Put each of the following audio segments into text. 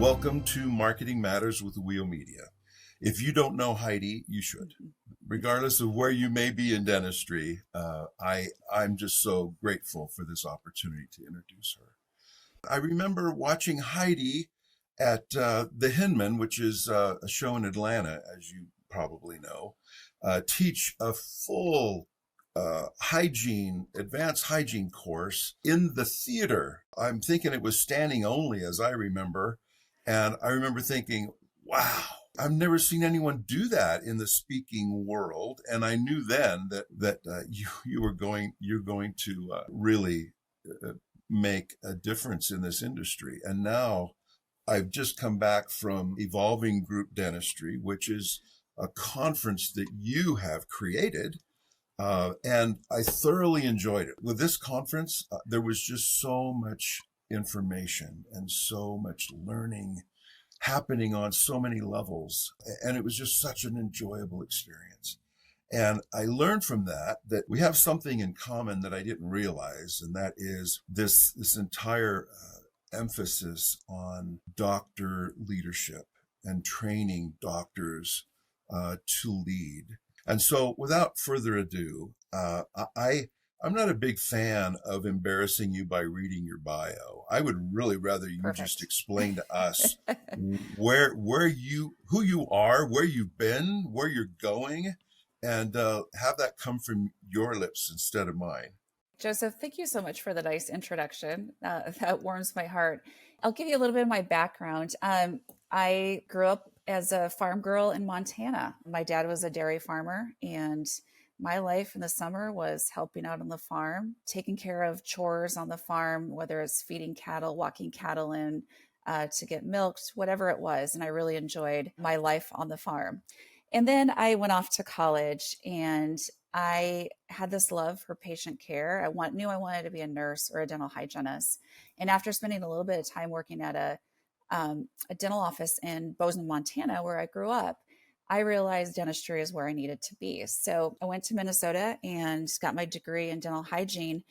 Welcome to Marketing Matters with Wheel Media. If you don't know Heidi, you should. Regardless of where you may be in dentistry, I'm just so grateful for this opportunity to introduce her. I remember watching Heidi at the Hinman, which is a show in Atlanta, as you probably know, teach a full advanced hygiene course in the theater. I'm thinking it was standing only, as I remember. And I remember thinking, wow, I've never seen anyone do that in the speaking world. And I knew then that you're going to really make a difference in this industry. And now I've just come back from Evolving Group Dentistry, which is a conference that you have created. And I thoroughly enjoyed it. With this conference, there was just so much information and so much learning happening on so many levels. And it was just such an enjoyable experience. And I learned from that we have something in common that I didn't realize, and that is this entire emphasis on doctor leadership and training doctors to lead. And so without further ado, I'm not a big fan of embarrassing you by reading your bio. I would really rather you Perfect. Just explain to us who you are, where you've been, where you're going, and have that come from your lips instead of mine. Joseph, thank you so much for the nice introduction. That warms my heart. I'll give you a little bit of my background. I grew up as a farm girl in Montana. My dad was a dairy farmer, and my life in the summer was helping out on the farm, taking care of chores on the farm, whether it's feeding cattle, walking cattle in to get milked, whatever it was. And I really enjoyed my life on the farm. And then I went off to college, and I had this love for patient care. Knew I wanted to be a nurse or a dental hygienist. And after spending a little bit of time working at a dental office in Bozeman, Montana, where I grew up, I realized dentistry is where I needed to be. So I went to Minnesota and got my degree in dental hygiene,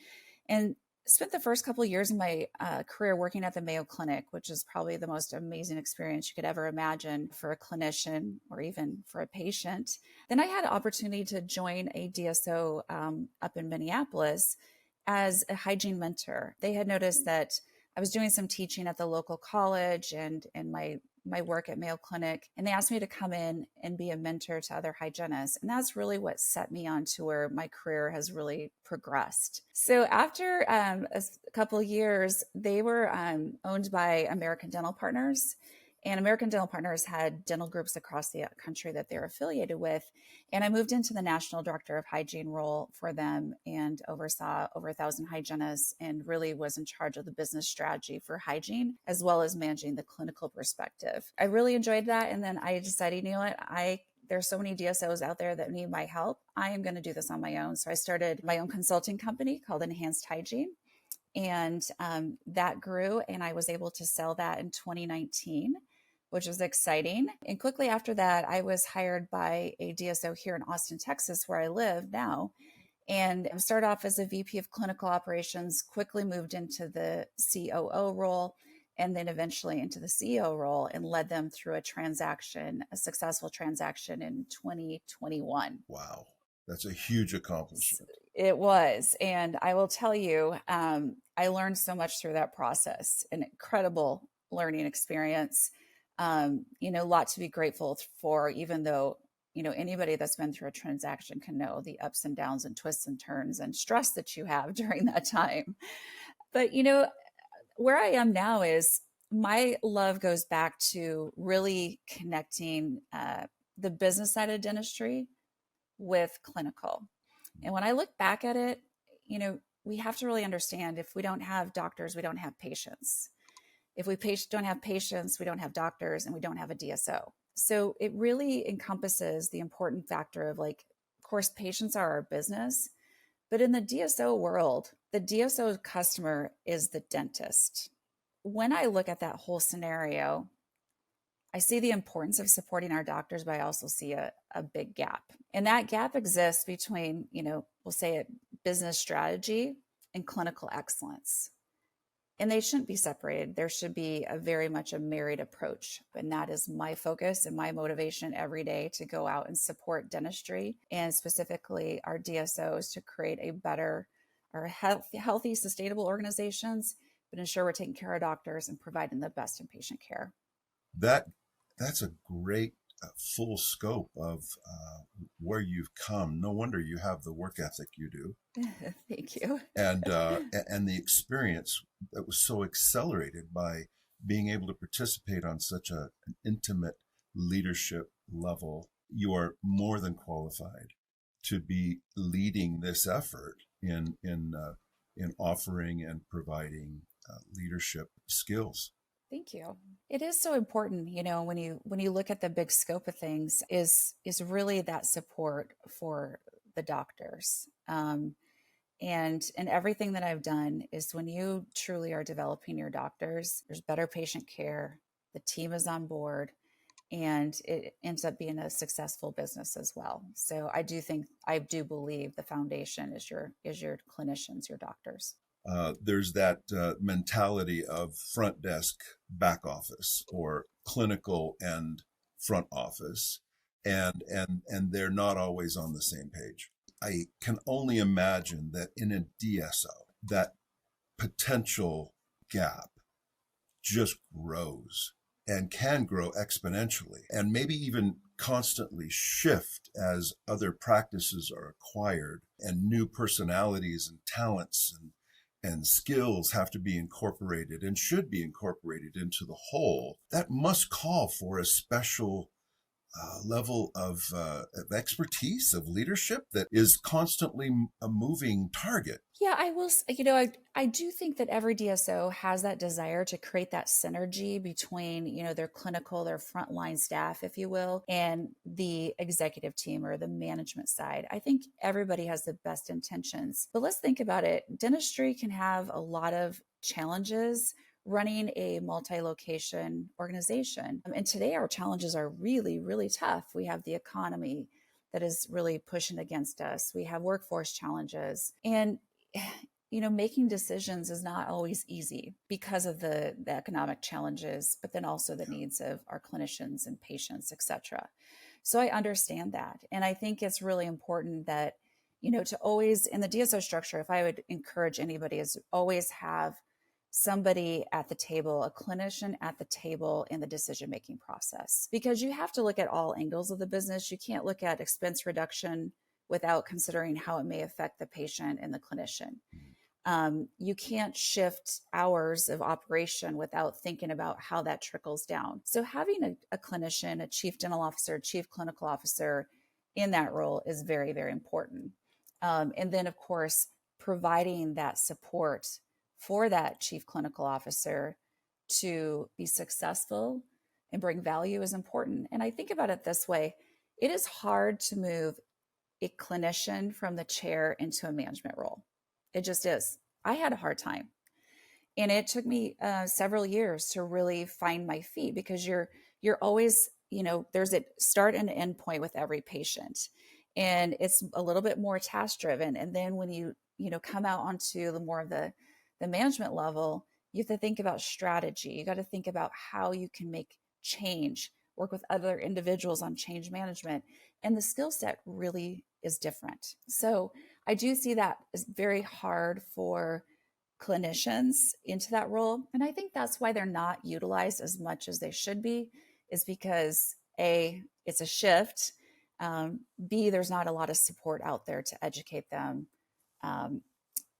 and spent the first couple of years of my career working at the Mayo Clinic, which is probably the most amazing experience you could ever imagine for a clinician or even for a patient. Then I had an opportunity to join a DSO up in Minneapolis as a hygiene mentor. They had noticed that I was doing some teaching at the local college and my work at Mayo Clinic, and they asked me to come in and be a mentor to other hygienists. And that's really what set me on to where my career has really progressed. So after a couple of years, they were owned by American Dental Partners. And American Dental Partners had dental groups across the country that they're affiliated with. And I moved into the National Director of Hygiene role for them and oversaw over 1,000 hygienists, and really was in charge of the business strategy for hygiene, as well as managing the clinical perspective. I really enjoyed that. And then I decided, you know what, there's so many DSOs out there that need my help. I am going to do this on my own. So I started my own consulting company called Enhanced Hygiene. And that grew, and I was able to sell that in 2019. Which was exciting. And quickly after that, I was hired by a DSO here in Austin, Texas, where I live now, and started off as a VP of clinical operations, quickly moved into the COO role, and then eventually into the CEO role, and led them through a successful transaction in 2021. Wow, that's a huge accomplishment. It was. And I will tell you, I learned so much through that process, an incredible learning experience. A lot to be grateful for, even though, anybody that's been through a transaction can know the ups and downs and twists and turns and stress that you have during that time. But, where I am now is my love goes back to really connecting the business side of dentistry with clinical. And when I look back at it, we have to really understand, if we don't have doctors, we don't have patients. If we don't have patients, we don't have doctors, and we don't have a DSO. So it really encompasses the important factor of, of course, patients are our business, but in the DSO world, the DSO customer is the dentist. When I look at that whole scenario, I see the importance of supporting our doctors, but I also see a big gap. And that gap exists between, we'll say it, business strategy and clinical excellence. And they shouldn't be separated. There should be a very much a married approach. And that is my focus and my motivation every day, to go out and support dentistry, and specifically our DSOs, to create a better or healthy, sustainable organizations, but ensure we're taking care of doctors and providing the best in patient care. That's a great full scope of where you've come. No wonder you have the work ethic you do. Thank you. And the experience that was so accelerated by being able to participate on such an intimate leadership level. You are more than qualified to be leading this effort in offering and providing leadership skills. Thank you. It is so important, when you look at the big scope of things, is really that support for the doctors. And everything that I've done is, when you truly are developing your doctors, there's better patient care, the team is on board, and it ends up being a successful business as well. So I do believe the foundation is your clinicians, your doctors. There's that mentality of front desk, back office, or clinical and front office, and they're not always on the same page. I can only imagine that in a DSO, that potential gap just grows and can grow exponentially, and maybe even constantly shift as other practices are acquired and new personalities and talents and skills have to be incorporated and should be incorporated into the whole. That must call for a special level of expertise, of leadership that is constantly a moving target. Yeah, I will. I do think that every DSO has that desire to create that synergy between, their clinical, their frontline staff, if you will, and the executive team or the management side. I think everybody has the best intentions. But let's think about it. Dentistry can have a lot of challenges running a multi-location organization. And today our challenges are really, really tough. We have the economy that is really pushing against us. We have workforce challenges. And making decisions is not always easy because of the economic challenges, but then also the needs of our clinicians and patients, et cetera. So I understand that. And I think it's really important that, to always, in the DSO structure, if I would encourage anybody, is always have somebody at the table, a clinician at the table in the decision-making process, because you have to look at all angles of the business. You can't look at expense reduction without considering how it may affect the patient and the clinician. You can't shift hours of operation without thinking about how that trickles down. So having a clinician, a chief dental officer, chief clinical officer in that role is very, very important. And then, of course, providing that support for that chief clinical officer to be successful and bring value is important. And I think about it this way. It is hard to move a clinician from the chair into a management role. It just is. I had a hard time. And it took me several years to really find my feet, because you're always, there's a start and end point with every patient. And it's a little bit more task driven. And then when you come out onto the more of the management level, you have to think about strategy. You got to think about how you can make change, work with other individuals on change management. And the skill set really is different. So I do see that as very hard for clinicians into that role. And I think that's why they're not utilized as much as they should be, is because A, it's a shift. B, there's not a lot of support out there to educate them,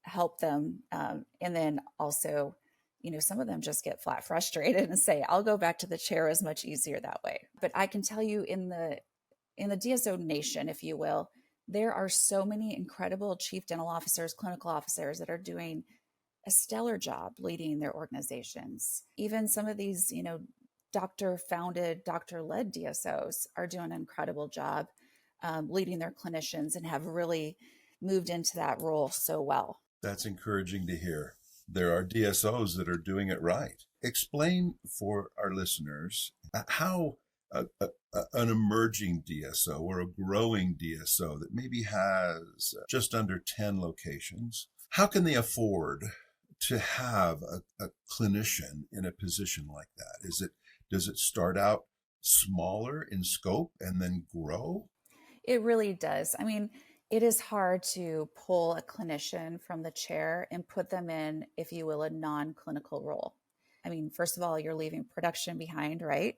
help them. And then also, some of them just get flat frustrated and say, I'll go back to the chair, is much easier that way. But I can tell you, in the DSO nation, if you will, there are so many incredible chief dental officers, clinical officers that are doing a stellar job leading their organizations. Even some of these, doctor-founded, doctor-led DSOs are doing an incredible job leading their clinicians and have really moved into that role so well. That's encouraging to hear. There are DSOs that are doing it right. Explain for our listeners how an emerging DSO or a growing DSO that maybe has just under 10 locations, how can they afford to have a clinician in a position like that? Does it start out smaller in scope and then grow? It really does. I mean, it is hard to pull a clinician from the chair and put them in, if you will, a non clinical role. I mean, first of all, you're leaving production behind, right?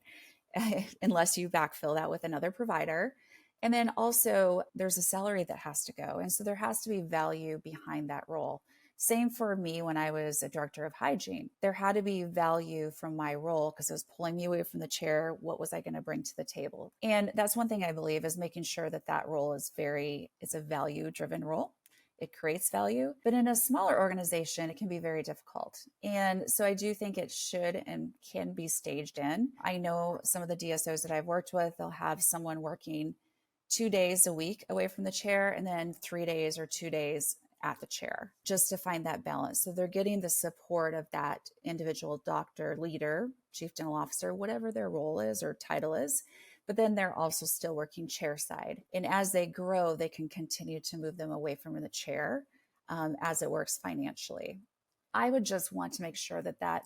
Unless you backfill that with another provider. And then also, there's a salary that has to go. And so there has to be value behind that role. Same for me when I was a director of hygiene. There had to be value from my role because it was pulling me away from the chair. What was I going to bring to the table? And that's one thing I believe is making sure that that role is it's a value driven role. It creates value, but in a smaller organization, it can be very difficult. And so I do think it should and can be staged in. I know some of the DSOs that I've worked with, they'll have someone working 2 days a week away from the chair and then 3 days or 2 days at the chair, just to find that balance. So they're getting the support of that individual doctor, leader, chief dental officer, whatever their role is or title is, but then they're also still working chair side. And as they grow, they can continue to move them away from the chair as it works financially. I would just want to make sure that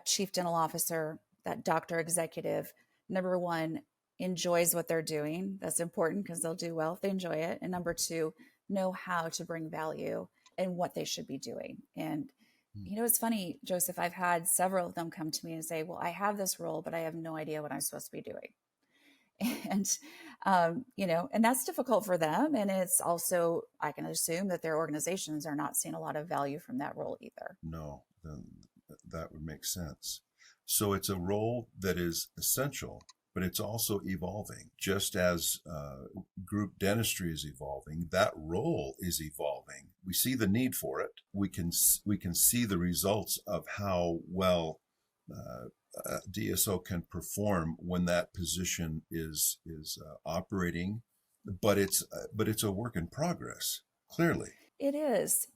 chief dental officer, that doctor executive, number one, enjoys what they're doing. That's important because they'll do well if they enjoy it. And number two, know how to bring value and what they should be doing. And it's funny, Joseph, I've had several of them come to me and say, well, I have this role, but I have no idea what I'm supposed to be doing. And, and that's difficult for them. And it's also, I can assume that their organizations are not seeing a lot of value from that role either. No, then that would make sense. So it's a role that is essential, but it's also evolving. Just as group dentistry is evolving, that role is evolving. We see the need for it. We can see the results of how well DSO can perform when that position is operating, but it's a work in progress. Clearly, it is.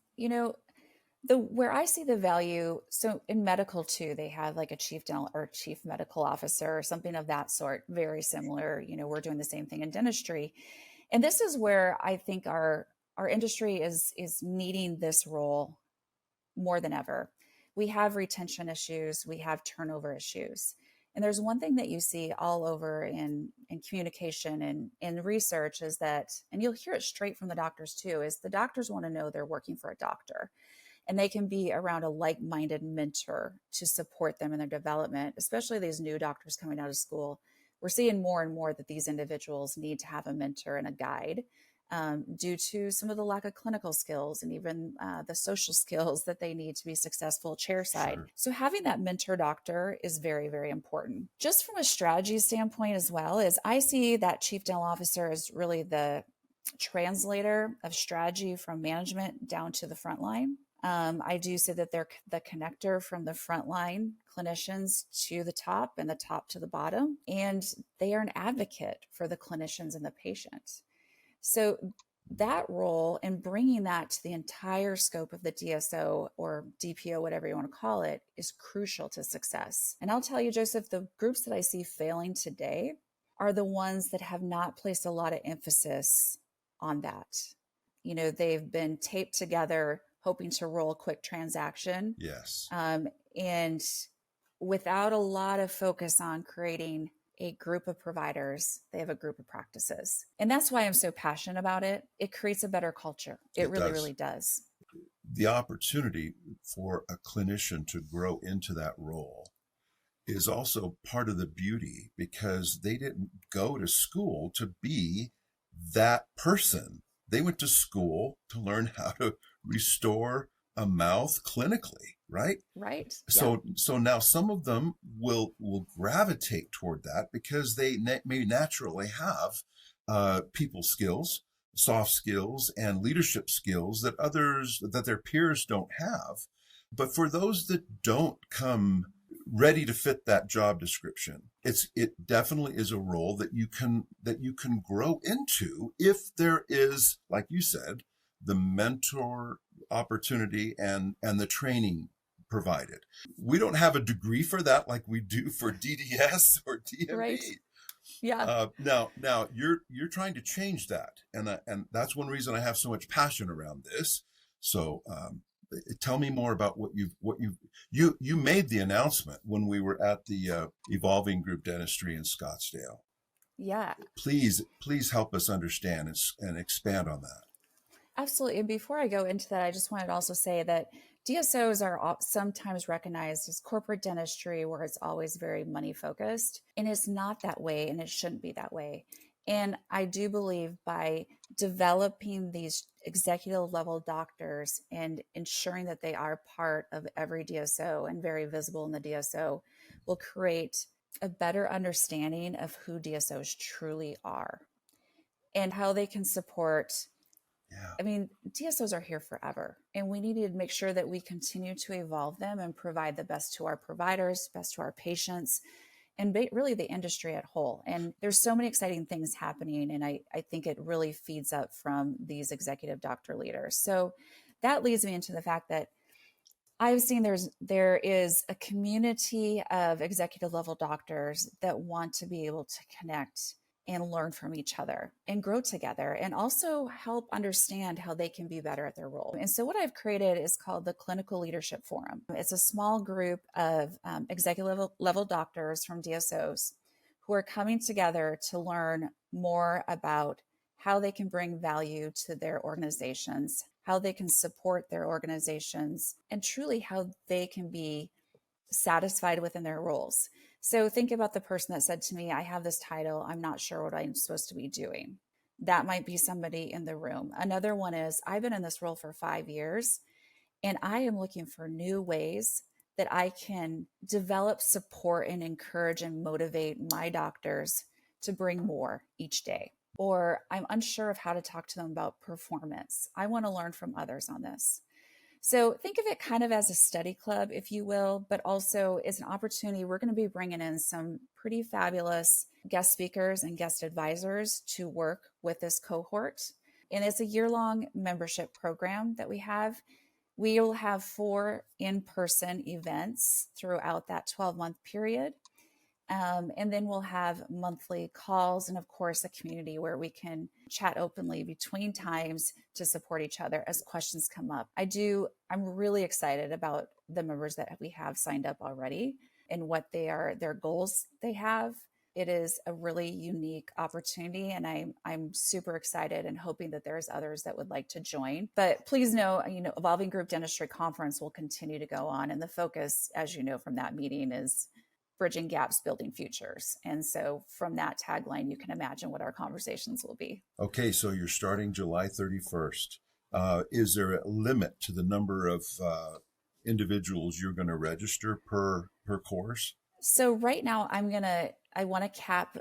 Where I see the value, so in medical too, they have like a chief dental or chief medical officer or something of that sort, very similar. We're doing the same thing in dentistry. And this is where I think our industry is needing this role more than ever. We have retention issues, we have turnover issues. And there's one thing that you see all over in communication and in research is that, and you'll hear it straight from the doctors too, is the doctors want to know they're working for a doctor. And they can be around a like-minded mentor to support them in their development, especially these new doctors coming out of school. We're seeing more and more that these individuals need to have a mentor and a guide due to some of the lack of clinical skills and even the social skills that they need to be successful chairside. Sure. So having that mentor doctor is very, very important. Just from a strategy standpoint as well, is I see that chief dental officer as really the translator of strategy from management down to the front line. I do say that they're the connector from the frontline clinicians to the top and the top to the bottom, and they are an advocate for the clinicians and the patient. So that role and bringing that to the entire scope of the DSO or DPO, whatever you want to call it, is crucial to success. And I'll tell you, Joseph, the groups that I see failing today are the ones that have not placed a lot of emphasis on that. They've been taped together hoping to roll a quick transaction. Yes. And without a lot of focus on creating a group of providers, they have a group of practices. And that's why I'm so passionate about it. It creates a better culture. It really, really does. The opportunity for a clinician to grow into that role is also part of the beauty because they didn't go to school to be that person. They went to school to learn how to restore a mouth clinically, right? Right. So now some of them will gravitate toward that because they may naturally have people skills, soft skills, and leadership skills that their peers don't have. But for those that don't come ready to fit that job description, it definitely is a role that you can grow into if there is, like you said, the mentor opportunity and the training provided. We don't have a degree for that like we do for DDS or DMB. Right. Yeah. Now you're trying to change that, and that's one reason I have so much passion around this. So Tell me more about you made the announcement when we were at the Evolving Group Dentistry in Scottsdale. Yeah, Please help us understand and expand on that. absolutely. And before I go into that, I just wanted to also say that DSOs are sometimes recognized as corporate dentistry, where it's always very money focused. And it's not that way, and it shouldn't be that way. And I do believe by developing these executive level doctors and ensuring that they are part of every DSO and very visible in the DSO will create a better understanding of who DSOs truly are and how they can support. Yeah. I mean, DSOs are here forever, and we need to make sure that we continue to evolve them and provide the best to our providers, best to our patients, and really the industry at whole. And there's so many exciting things happening, and I think it really feeds up from these executive doctor leaders. So that leads me into the fact that I've seen there is a community of executive level doctors that want to be able to connect and learn from each other and grow together and also help understand how they can be better at their role. And so what I've created is called the Clinical Leadership Forum. It's a small group of executive level doctors from DSOs who are coming together to learn more about how they can bring value to their organizations, how they can support their organizations, and truly how they can be satisfied within their roles. So think about the person that said to me, I have this title, I'm not sure what I'm supposed to be doing. That might be somebody in the room. Another one is, I've been in this role for 5 years, and I am looking for new ways that I can develop, support, and encourage and motivate my doctors to bring more each day. Or I'm unsure of how to talk to them about performance. I want to learn from others on this. So think of it kind of as a study club, if you will, but also as an opportunity. We're going to be bringing in some pretty fabulous guest speakers and guest advisors to work with this cohort. And it's a year-long membership program that we have. We'll have 4 in-person events throughout that 12-month period. And then we'll have monthly calls and, of course, a community where we can chat openly between times to support each other as questions come up. I'm really excited about the members that we have signed up already and what their goals they have. It is a really unique opportunity, and I'm super excited and hoping that there's others that would like to join. But please know, Evolving Group Dentistry Conference will continue to go on, and the focus, as you know from that meeting, is bridging gaps, building futures. And so from that tagline, you can imagine what our conversations will be. Okay, so you're starting July 31st. Is there a limit to the number of individuals you're going to register per course? So right now I want to cap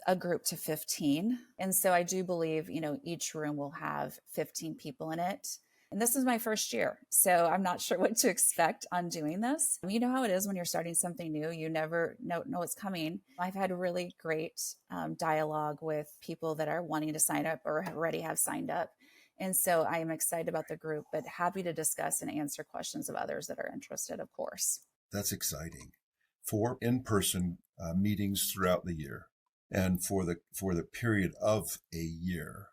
a group to 15. And so I do believe, each room will have 15 people in it. And this is my first year, so I'm not sure what to expect on doing this. You know how it is when you're starting something new, you never know what's coming. I've had really great dialogue with people that are wanting to sign up or already have signed up. And so I am excited about the group, but happy to discuss and answer questions of others that are interested, of course. That's exciting. 4 in-person meetings throughout the year. And for the period of a year.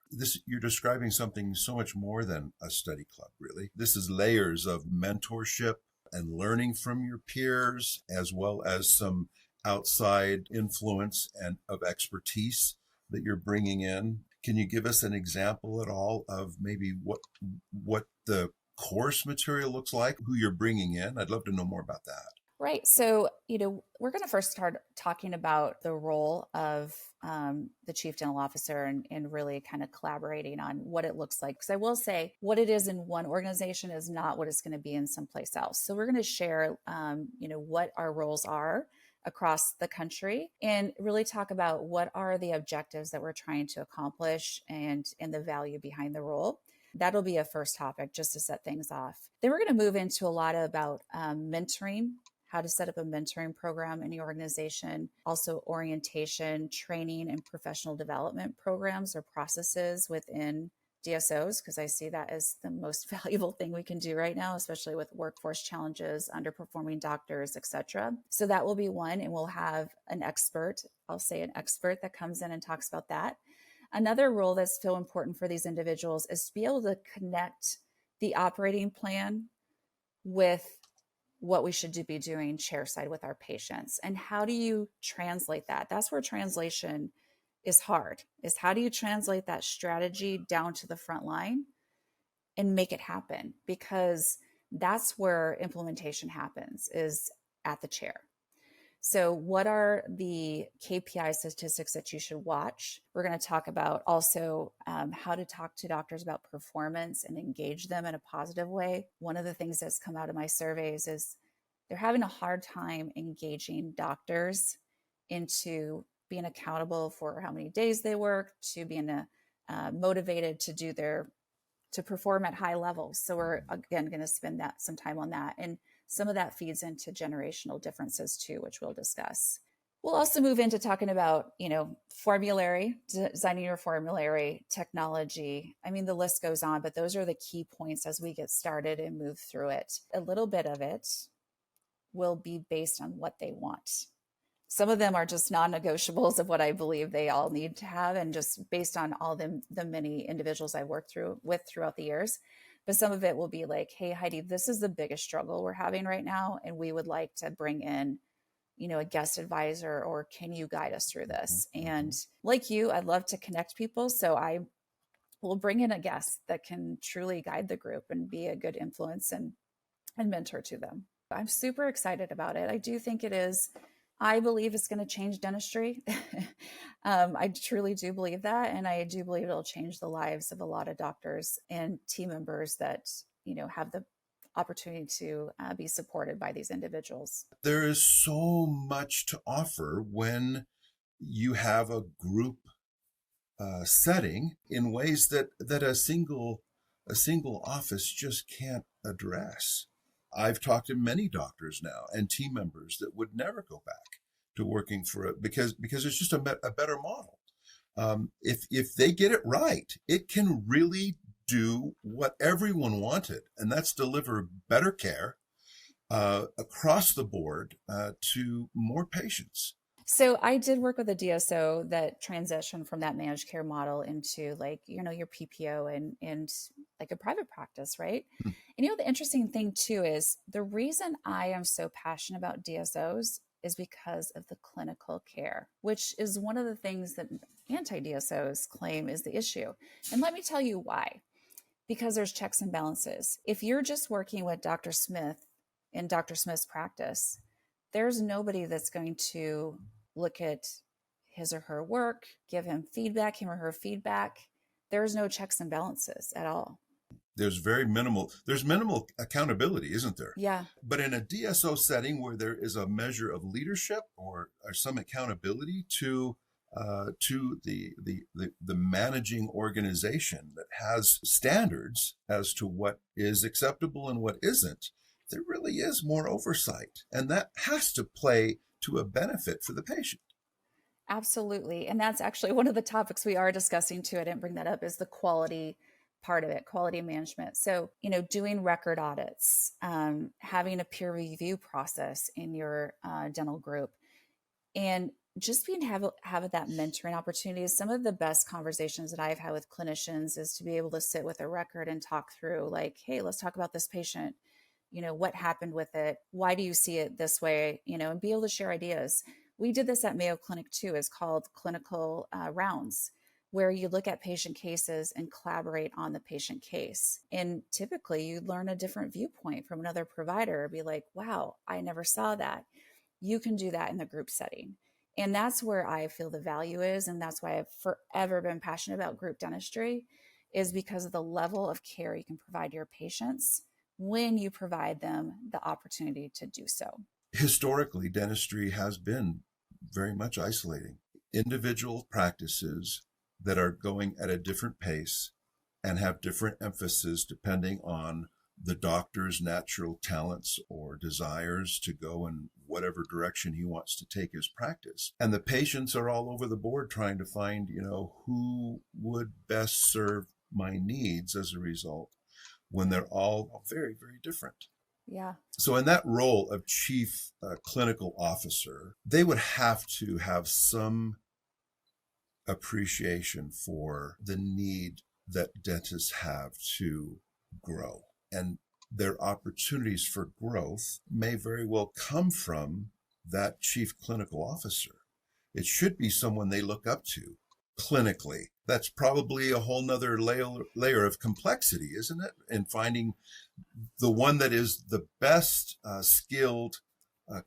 You're describing something so much more than a study club, really. This is layers of mentorship and learning from your peers, as well as some outside influence and of expertise that you're bringing in. Can you give us an example at all of maybe what the course material looks like, who you're bringing in? I'd love to know more about that. Right. So, we're going to first start talking about the role of the chief dental officer and really kind of collaborating on what it looks like. Because I will say what it is in one organization is not what it's going to be in someplace else. So we're going to share, what our roles are across the country and really talk about what are the objectives that we're trying to accomplish and the value behind the role. That'll be a first topic just to set things off. Then we're going to move into a lot about mentoring, how to set up a mentoring program in your organization, also orientation, training, and professional development programs or processes within DSOs, because I see that as the most valuable thing we can do right now, especially with workforce challenges, underperforming doctors, et cetera. So that will be one, and we'll have an expert, that comes in and talks about that. Another role that's so important for these individuals is to be able to connect the operating plan with what we should be doing chair side with our patients. And how do you translate that? That's where translation is hard, is how do you translate that strategy down to the front line and make it happen? Because that's where implementation happens, is at the chair. So what are the KPI statistics that you should watch? We're going to talk about also how to talk to doctors about performance and engage them in a positive way. One of the things that's come out of my surveys is they're having a hard time engaging doctors into being accountable for how many days they work, to being motivated to perform at high levels. So we're again going to spend some time on that. And some of that feeds into generational differences too, which we'll discuss. We'll also move into talking about, formulary, designing your formulary, technology. I mean, the list goes on, but those are the key points as we get started and move through it. A little bit of it will be based on what they want. Some of them are just non-negotiables of what I believe they all need to have, and just based on all the many individuals I've worked with throughout the years. But some of it will be like, hey, Heidi, this is the biggest struggle we're having right now, and we would like to bring in, a guest advisor, or can you guide us through this? And like you, I'd love to connect people. So I will bring in a guest that can truly guide the group and be a good influence and mentor to them. I'm super excited about it. I do think it is. I believe it's going to change dentistry. I truly do believe that. And I do believe it'll change the lives of a lot of doctors and team members that, have the opportunity to be supported by these individuals. There is so much to offer when you have a group setting in ways that a single office just can't address. I've talked to many doctors now and team members that would never go back to working for it because it's just a better model. If they get it right, it can really do what everyone wanted, and that's deliver better care across the board to more patients. So I did work with a DSO that transitioned from that managed care model into your PPO and like a private practice, right? And the interesting thing too is the reason I am so passionate about DSOs is because of the clinical care, which is one of the things that anti-DSOs claim is the issue. And let me tell you why. Because there's checks and balances. If you're just working with Dr. Smith in Dr. Smith's practice, there's nobody that's going to look at his or her work, give him or her feedback. There's no checks and balances at all. There's minimal accountability, isn't there? Yeah. But in a DSO setting where there is a measure of leadership or some accountability to the managing organization that has standards as to what is acceptable and what isn't, there really is more oversight. And that has to play to a benefit for the patient. Absolutely. And that's actually one of the topics we are discussing too. I didn't bring that up, is the quality part of it, quality management. So, doing record audits, having a peer review process in your dental group, and just have that mentoring opportunity. Some of the best conversations that I've had with clinicians is to be able to sit with a record and talk through like, hey, let's talk about this patient. What happened with it? Why do you see it this way? And be able to share ideas. We did this at Mayo Clinic too. It's called clinical rounds, where you look at patient cases and collaborate on the patient case. And typically you learn a different viewpoint from another provider. Be like, wow, I never saw that. You can do that in the group setting. And that's where I feel the value is. And that's why I've forever been passionate about group dentistry, is because of the level of care you can provide your patients when you provide them the opportunity to do so. Historically, dentistry has been very much isolating. Individual practices that are going at a different pace and have different emphasis depending on the doctor's natural talents or desires to go in whatever direction he wants to take his practice. And the patients are all over the board trying to find, who would best serve my needs as a result, when they're all very, very different. Yeah. So in that role of chief clinical officer, they would have to have some appreciation for the need that dentists have to grow. And their opportunities for growth may very well come from that chief clinical officer. It should be someone they look up to clinically. That's probably a whole nother layer of complexity, isn't it? In finding the one that is the best skilled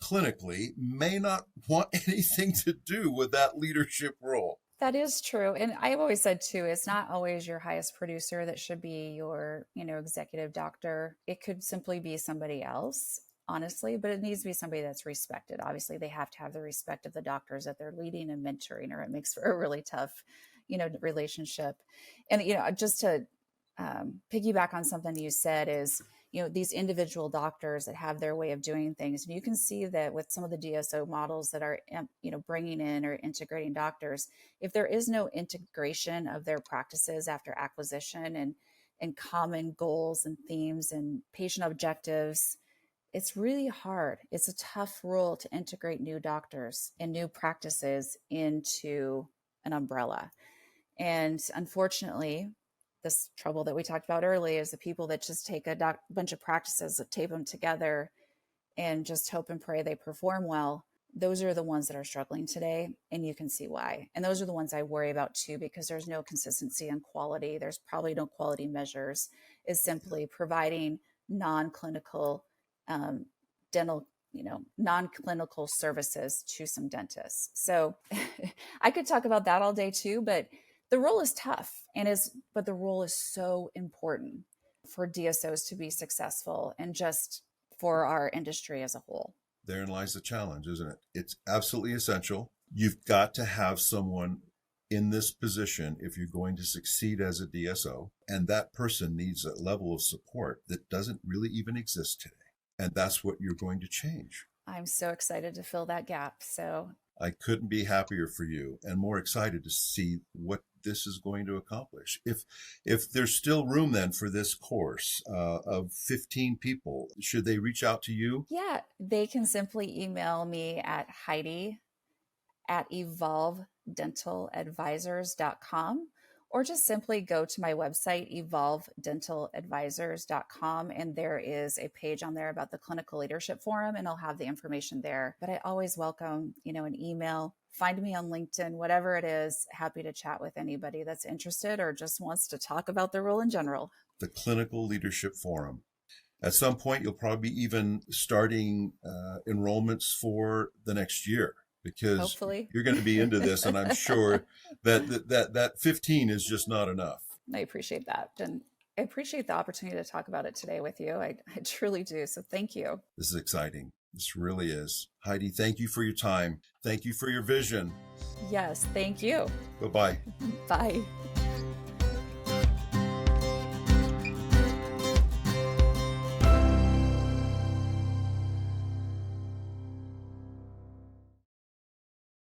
clinically may not want anything to do with that leadership role. That is true. And I've always said too, it's not always your highest producer that should be your, executive doctor. It could simply be somebody else, honestly, but it needs to be somebody that's respected. Obviously, they have to have the respect of the doctors that they're leading and mentoring, or it makes for a really tough, relationship. And, just to piggyback on something you said is, these individual doctors that have their way of doing things. And you can see that with some of the DSO models that are, bringing in or integrating doctors, if there is no integration of their practices after acquisition and common goals and themes and patient objectives, it's really hard. It's a tough role to integrate new doctors and new practices into an umbrella. And unfortunately, this trouble that we talked about earlier is the people that just take a bunch of practices, tape them together, and just hope and pray they perform well. Those are the ones that are struggling today, and you can see why. And those are the ones I worry about too, because there's no consistency in quality. There's probably no quality measures. Is simply providing non-clinical dental, non-clinical services to some dentists. So I could talk about that all day too, but the role is tough but the role is so important for DSOs to be successful and just for our industry as a whole. Therein lies the challenge, isn't it? It's absolutely essential. You've got to have someone in this position if you're going to succeed as a DSO, and that person needs a level of support that doesn't really even exist today. And that's what you're going to change. I'm so excited to fill that gap. So I couldn't be happier for you and more excited to see what this is going to accomplish. If there's still room then for this course of 15 people, should they reach out to you? Yeah, they can simply email me at heidi@evolvedentaladvisors.com, or just simply go to my website, evolvedentaladvisors.com, and there is a page on there about the Clinical Leadership Forum, and I'll have the information there. But I always welcome, an email. Find me on LinkedIn, whatever it is. Happy to chat with anybody that's interested or just wants to talk about their role in general. The Clinical Leadership Forum. At some point, you'll probably be even starting enrollments for the next year, because hopefully you're going to be into this, and I'm sure that 15 is just not enough. I appreciate that. And I appreciate the opportunity to talk about it today with you. I truly do. So thank you. This is exciting. This really is. Heidi, thank you for your time. Thank you for your vision. Yes, thank you. Bye-bye. Bye.